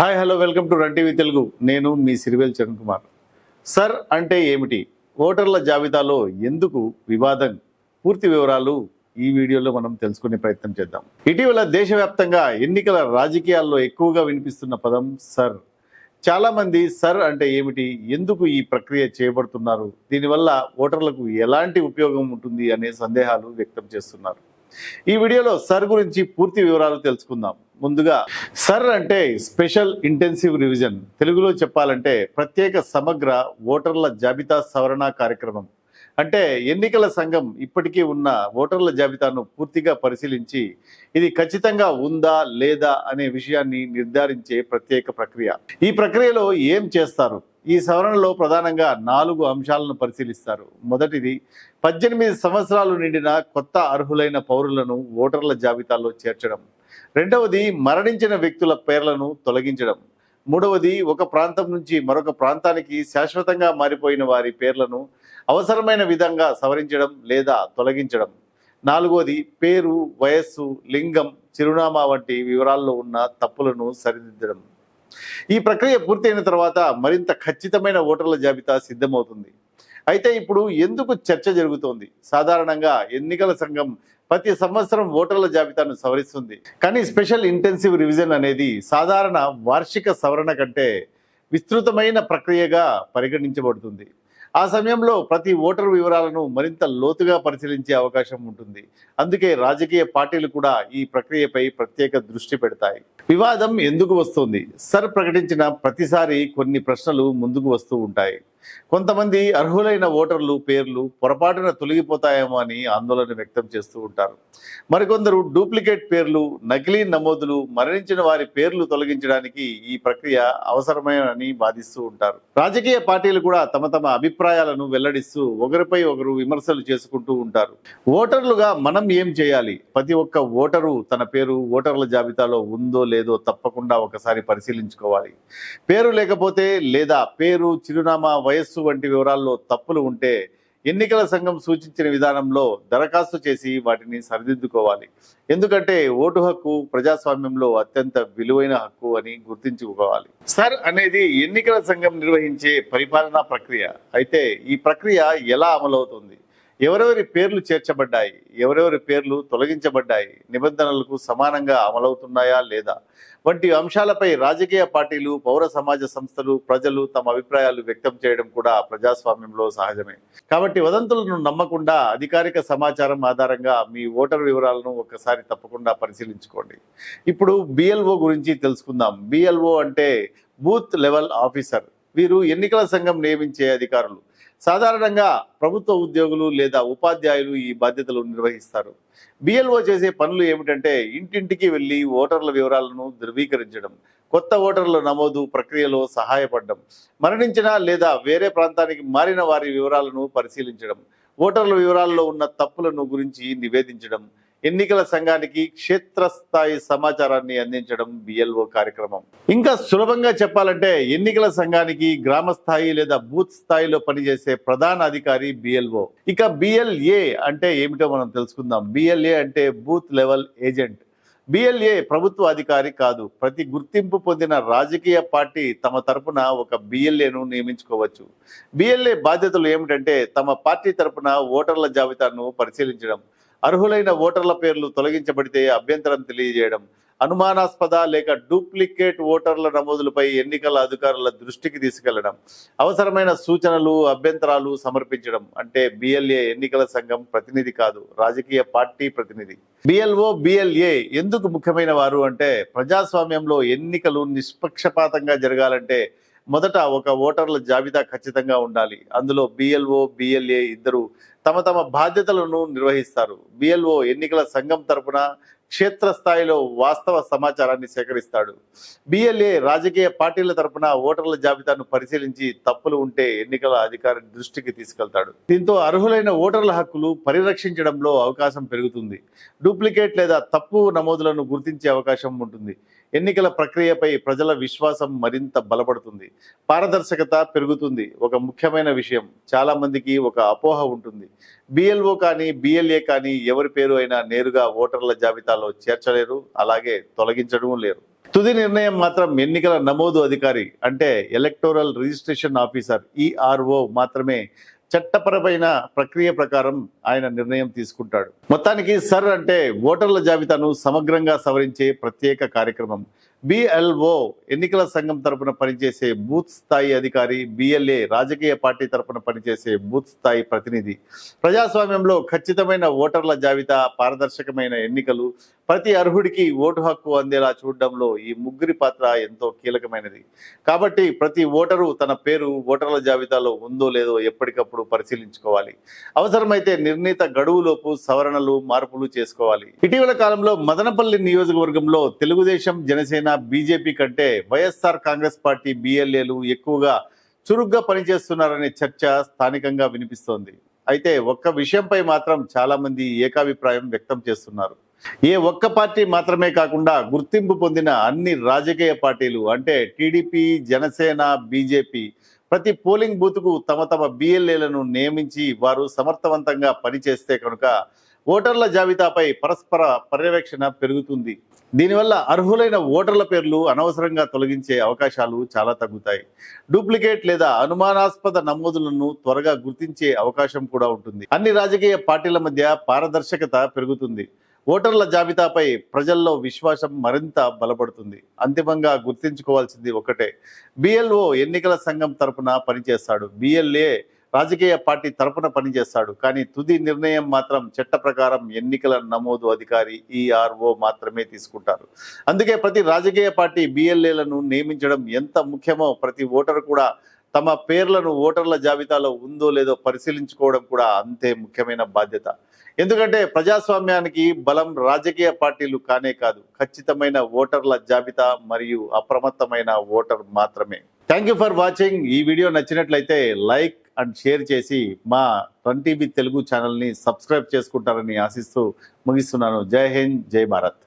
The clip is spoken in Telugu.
Hi hello welcome to run TV Telugu. నేను మీ సిరివేల్ చరణ్ కుమార్. సర్ అంటే ఏమిటి, ఓటర్ల జాబితాలో ఎందుకు వివాదం, పూర్తి వివరాలు ఈ వీడియోలో మనం తెలుసుకునే ప్రయత్నం చేద్దాం. ఇటీవల దేశవ్యాప్తంగా ఎన్నికల రాజకీయాల్లో ఎక్కువగా వినిపిస్తున్న పదం సర్. చాలా మంది సర్ అంటే ఏమిటి, ఎందుకు ఈ ప్రక్రియ చేయబడుతున్నారు, దీనివల్ల ఓటర్లకు ఎలాంటి ఉపయోగం ఉంటుంది అనే సందేహాలు వ్యక్తం చేస్తున్నారు. ఈ వీడియోలో సర్ గురించి పూర్తి వివరాలు తెలుసుకుందాం. ముందుగా సర్ అంటే స్పెషల్ ఇంటెన్సివ్ రివిజన్, తెలుగులో చెప్పాలంటే ప్రత్యేక సమగ్ర ఓటర్ల జాబితా సవరణ కార్యక్రమం. అంటే ఎన్నికల సంఘం ఇప్పటికీ ఉన్న ఓటర్ల జాబితాను పూర్తిగా పరిశీలించి ఇది ఖచ్చితంగా ఉందా లేదా అనే విషయాన్ని నిర్ధారించే ప్రత్యేక ప్రక్రియ. ఈ ప్రక్రియలో ఏం చేస్తారు? ఈ సవరణలో ప్రధానంగా 4 అంశాలను పరిశీలిస్తారు. మొదటిది, 18 సంవత్సరాలు నిండిన కొత్త అర్హులైన పౌరులను ఓటర్ల జాబితాలో చేర్చడం. రెండవది, మరణించిన వ్యక్తుల పేర్లను తొలగించడం. మూడవది, ఒక ప్రాంతం నుంచి మరొక ప్రాంతానికి శాశ్వతంగా మారిపోయిన వారి పేర్లను అవసరమైన విధంగా సవరించడం లేదా తొలగించడం. నాలుగవది, పేరు, వయస్సు, లింగం, చిరునామా వంటి వివరాల్లో ఉన్న తప్పులను సరిదిద్దడం. ఈ ప్రక్రియ పూర్తయిన తర్వాత మరింత ఖచ్చితమైన ఓటర్ల జాబితా సిద్ధమవుతుంది. అయితే ఇప్పుడు ఎందుకు చర్చ జరుగుతోంది? సాధారణంగా ఎన్నికల సంఘం ప్రతి సంవత్సరం ఓటర్ల జాబితాను సవరిస్తుంది. కానీ స్పెషల్ ఇంటెన్సివ్ రివిజన్ అనేది సాధారణ వార్షిక సవరణ కంటే విస్తృతమైన ప్రక్రియగా పరిగణించబడుతుంది. ఆ సమయంలో ప్రతి ఓటరు వివరాలను మరింత లోతుగా పరిశీలించే అవకాశం ఉంటుంది. అందుకే రాజకీయ పార్టీలు కూడా ఈ ప్రక్రియపై ప్రత్యేక దృష్టి పెడతాయి. వివాదం ఎందుకు వస్తుంది? సర్ ప్రకటించిన ప్రతిసారి కొన్ని ప్రశ్నలు ముందుకు వస్తూ ఉంటాయి. కొంతమంది అర్హులైన ఓటర్లు పేర్లు పొరపాటున తొలగిపోతాయేమో అని ఆందోళన వ్యక్తం చేస్తూ ఉంటారు. మరికొందరు డూప్లికేట్ పేర్లు, నకిలీ నమోదులు, మరణించిన వారి పేర్లు తొలగించడానికి ఈ ప్రక్రియ అవసరమేనని వాదిస్తూ ఉంటారు. రాజకీయ పార్టీలు కూడా తమ తమ అభిప్రాయాలను వెల్లడిస్తూ ఒకరిపై ఒకరు విమర్శలు చేసుకుంటూ ఉంటారు. ఓటర్లుగా మనం ఏం చేయాలి? ప్రతి ఒక్క ఓటరు తన పేరు ఓటర్ల జాబితాలో ఉందో లేదో తప్పకుండా ఒకసారి పరిశీలించుకోవాలి. పేరు లేకపోతే లేదా పేరు, చిరునామా, వయస్సు వంటి వివరాల్లో తప్పులు ఉంటే ఎన్నికల సంఘం సూచించిన విధానంలో దరఖాస్తు చేసి వాటిని సరిదిద్దుకోవాలి. ఎందుకంటే ఓటు హక్కు ప్రజాస్వామ్యంలో అత్యంత విలువైన హక్కు అని గుర్తుంచుకోవాలి. సర్ అనేది ఎన్నికల సంఘం నిర్వహించే పరిపాలనా ప్రక్రియ. అయితే ఈ ప్రక్రియ ఎలా అమలవుతుంది? ఎవరెవరి పేర్లు చేర్చబడ్డాయి, ఎవరెవరి పేర్లు తొలగించబడ్డాయి, నిబంధనలకు సమానంగా అమలవుతున్నాయా లేదా వంటి అంశాలపై రాజకీయ పార్టీలు, పౌర సమాజ సంస్థలు, ప్రజలు తమ అభిప్రాయాలు వ్యక్తం చేయడం కూడా ప్రజాస్వామ్యంలో సహజమే. కాబట్టి వదంతులను నమ్మకుండా అధికారిక సమాచారం ఆధారంగా మీ ఓటర్ వివరాలను ఒకసారి తప్పకుండా పరిశీలించుకోండి. ఇప్పుడు బిఎల్ఓ గురించి తెలుసుకుందాం. బిఎల్ఓ అంటే బూత్ లెవెల్ ఆఫీసర్. వీరు ఎన్నికల సంఘం నియమించే అధికారులు. సాధారణంగా ప్రభుత్వ ఉద్యోగులు లేదా ఉపాధ్యాయులు ఈ బాధ్యతలు నిర్వహిస్తారు. బిఎల్ఓ చేసే పనులు ఏమిటంటే ఇంటింటికి వెళ్ళి ఓటర్ల వివరాలను ధృవీకరించడం, కొత్త ఓటర్ల నమోదు ప్రక్రియలో సహాయపడడం, మరణించిన లేదా వేరే ప్రాంతానికి మారిన వారి వివరాలను పరిశీలించడం, ఓటర్ల వివరాల్లో ఉన్న తప్పులను గురించి నివేదించడం, ఎన్నికల సంఘానికి క్షేత్రస్థాయి సమాచారాన్ని అందించడం బిఎల్ఓ కార్యక్రమం. ఇంకా సులభంగా చెప్పాలంటే ఎన్నికల సంఘానికి గ్రామ స్థాయి లేదా బూత్ స్థాయిలో పనిచేసే ప్రధాన అధికారి బిఎల్ఓ. ఇక బిఎల్ఏ అంటే ఏమిటో మనం తెలుసుకుందాం. బిఎల్ఏ అంటే బూత్ లెవెల్ ఏజెంట్. బిఎల్ఏ ప్రభుత్వ అధికారి కాదు. ప్రతి గుర్తింపు పొందిన రాజకీయ పార్టీ తమ తరపున ఒక బిఎల్ఏను నియమించుకోవచ్చు. బిఎల్ఏ బాధ్యతలు ఏమిటంటే తమ పార్టీ తరపున ఓటర్ల జాబితాను పరిశీలించడం, అర్హులైన ఓటర్ల పేర్లు తొలగించబడితే అభ్యంతరం తెలియజేయడం, అనుమానాస్పద లేక డూప్లికేట్ ఓటర్ల నమోదులపై ఎన్నికల అధికారుల దృష్టికి తీసుకెళ్లడం, అవసరమైన సూచనలు, అభ్యంతరాలు సమర్పించడం. అంటే బిఎల్ఏ ఎన్నికల సంఘం ప్రతినిధి కాదు, రాజకీయ పార్టీ ప్రతినిధి. బిఎల్ఓ, బిఎల్ఏ ఎందుకు ముఖ్యమైన వారు అంటే ప్రజాస్వామ్యంలో ఎన్నికలు నిష్పక్షపాతంగా జరగాలంటే మొదట ఒక ఓటర్ల జాబితా ఖచ్చితంగా ఉండాలి. అందులో బిఎల్ఓ, బిఎల్ఏ ఇద్దరు తమ తమ బాధ్యతలను నిర్వహిస్తారు. బిఎల్ఓ ఎన్నికల సంఘం తరపున క్షేత్రస్థాయిలో వాస్తవ సమాచారాన్ని సేకరిస్తాడు. బిఎల్ఏ రాజకీయ పార్టీల తరపున ఓటర్ల జాబితాను పరిశీలించి తప్పులు ఉంటే ఎన్నికల అధికారి దృష్టికి తీసుకెళ్తాడు. దీంతో అర్హులైన ఓటర్ల హక్కులు పరిరక్షించడంలో అవకాశం పెరుగుతుంది. డూప్లికేట్ లేదా తప్పు నమోదులను గుర్తించే అవకాశం ఉంటుంది. ఎన్నికల ప్రక్రియపై ప్రజల విశ్వాసం మరింత బలపడుతుంది, పారదర్శకత పెరుగుతుంది. ఒక ముఖ్యమైన విషయం, చాలా మందికి ఒక అపోహ ఉంటుంది. బిఎల్ఓ కానీ బిఎల్ఏ కానీ ఎవరి పేరు అయినా నేరుగా ఓటర్ల జాబితాలో చేర్చలేరు, అలాగే తొలగించడం లేరు. తుది నిర్ణయం మాత్రం ఎన్నికల నమోదు అధికారి అంటే ఎలక్టోరల్ రిజిస్ట్రేషన్ ఆఫీసర్ ఈఆర్ఓ మాత్రమే చట్టపరమైన ప్రక్రియ ప్రకారం ఆయన నిర్ణయం తీసుకుంటాడు. మొత్తానికి సర్ అంటే ఓటర్ల జాబితాను సమగ్రంగా సవరించే ప్రత్యేక కార్యక్రమం. బిఎల్ఓ ఎన్నికల సంఘం తరపున పనిచేసే బూత్ స్థాయి అధికారి, బిఎల్ఏ రాజకీయ పార్టీ తరపున పనిచేసే బూత్ స్థాయి ప్రతినిధి. ప్రజాస్వామ్యంలో ఖచ్చితమైన ఓటర్ల జాబితా, పారదర్శకమైన ఎన్నికలు, ప్రతి అర్హుడికి ఓటు హక్కు అందేలా చూడడంలో ఈ ముగ్గురి పాత్ర ఎంతో కీలకమైనది. కాబట్టి ప్రతి ఓటరు తన పేరు ఓటర్ల జాబితాలో ఉందో లేదో ఎప్పటికప్పుడు పరిశీలించుకోవాలి. అవసరమైతే నిర్ణీత గడువులోపు సవరణలు, మార్పులు చేసుకోవాలి. ఇటీవల కాలంలో మదనపల్లి నియోజకవర్గంలో తెలుగుదేశం, జనసేన, బీజేపీ కంటే వైఎస్ఆర్ కాంగ్రెస్ పార్టీ బిఎల్ఏలు ఎక్కువగా చురుగ్గా పనిచేస్తున్నారనే చర్చ స్థానికంగా వినిపిస్తోంది. అయితే ఒక్క విషయంపై మాత్రం చాలా మంది ఏకాభిప్రాయం వ్యక్తం చేస్తున్నారు. ఏ ఒక్క పార్టీ మాత్రమే కాకుండా గుర్తింపు పొందిన అన్ని రాజకీయ పార్టీలు అంటే టీడీపీ, జనసేన, బీజేపీ ప్రతి పోలింగ్ బూత్కు తమ తమ బిఎల్ఏలను నియమించి వారు సమర్థవంతంగా పనిచేస్తే కనుక ఓటర్ల జాబితాపై పరస్పర పర్యవేక్షణ పెరుగుతుంది. దీనివల్ల అర్హులైన ఓటర్ల పేర్లు అనవసరంగా తొలగించే అవకాశాలు చాలా తగ్గుతాయి. డూప్లికేట్ లేదా అనుమానాస్పద నమోదులను త్వరగా గుర్తించే అవకాశం కూడా ఉంటుంది. అన్ని రాజకీయ పార్టీల మధ్య పారదర్శకత పెరుగుతుంది. ఓటర్ల జాబితాపై ప్రజల్లో విశ్వాసం మరింత బలపడుతుంది. అంతిమంగా గుర్తించుకోవాల్సింది ఒకటే, బిఎల్ఓ ఎన్నికల సంఘం తరపున పనిచేస్తాడు, బిఎల్ఏ రాజకీయ పార్టీ తరపున పనిచేస్తాడు. కానీ తుది నిర్ణయం మాత్రం చట్ట ప్రకారం ఎన్నికల నమోదు అధికారి ఈఆర్ఓ మాత్రమే తీసుకుంటారు. అందుకే ప్రతి రాజకీయ పార్టీ బిఎల్ఏలను నియమించడం ఎంత ముఖ్యమో ప్రతి ఓటరు కూడా తమ పేర్లను ఓటర్ల జాబితాలో ఉందో లేదో పరిశీలించుకోవడం కూడా అంతే ముఖ్యమైన బాధ్యత. ఎందుకంటే ప్రజాస్వామ్యానికి బలం రాజకీయ పార్టీలు కానే కాదు, ఖచ్చితమైన ఓటర్ల జాబితా మరియు అప్రమత్తమైన ఓటర్ మాత్రమే. Thank you for watching. ఈ వీడియో నచ్చినట్లయితే లైక్ అండ్ షేర్ చేసి మా రన్ టీవీ తెలుగు ఛానల్ని సబ్స్క్రైబ్ చేసుకుంటారని ఆశిస్తూ ముగిస్తున్నాను. జై హింద్, జై భారత్.